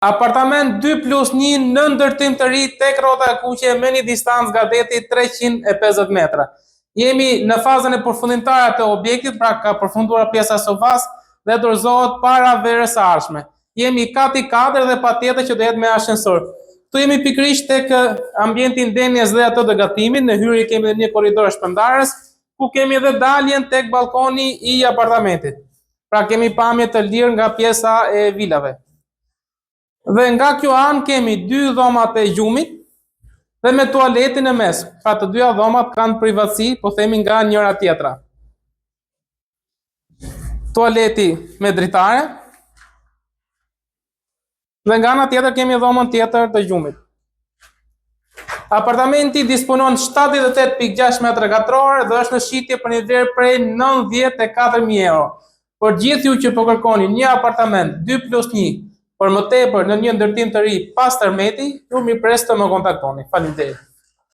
Apartament 2+1 në ndërtim të ri tek rrota e Kuqe me një distancë nga deti 350 metra. Jemi në fazën e përfundimtare të objektit, pra ka përfunduar pjesa e sofas dhe dorëzohet para verës së ardhshme. Jemi kati 4 dhe patjetër që do jetë me ashensor. Këtu jemi pikërisht tek ambienti ndenjes dhe ato të gatimit. Në hyrje kemi edhe një korridor shpërndarës, ku kemi edhe daljen tek balkoni i apartamentit. Pra kemi pamje të lirë nga pjesa e vilave. Dhe nga kjo anë kemi 2 dhomat e gjumit dhe me tualetin e mes. Pra të dyja dhomat kanë privatësi, po themi nga njëra tjetra. Tualeti me dritare. Dhe nga ana tjetër kemi dhomën tjetër të gjumit. Apartamenti disponon 78.6 m2 dhe është në shitje për një vlerë prej 94.000 euro. Për gjithë ju që po kërkoni një apartament 2+1 por më tepër në një ndërtim të ri pas tërmeti, ju mirëprestë të më kontaktoni. Faleminderit.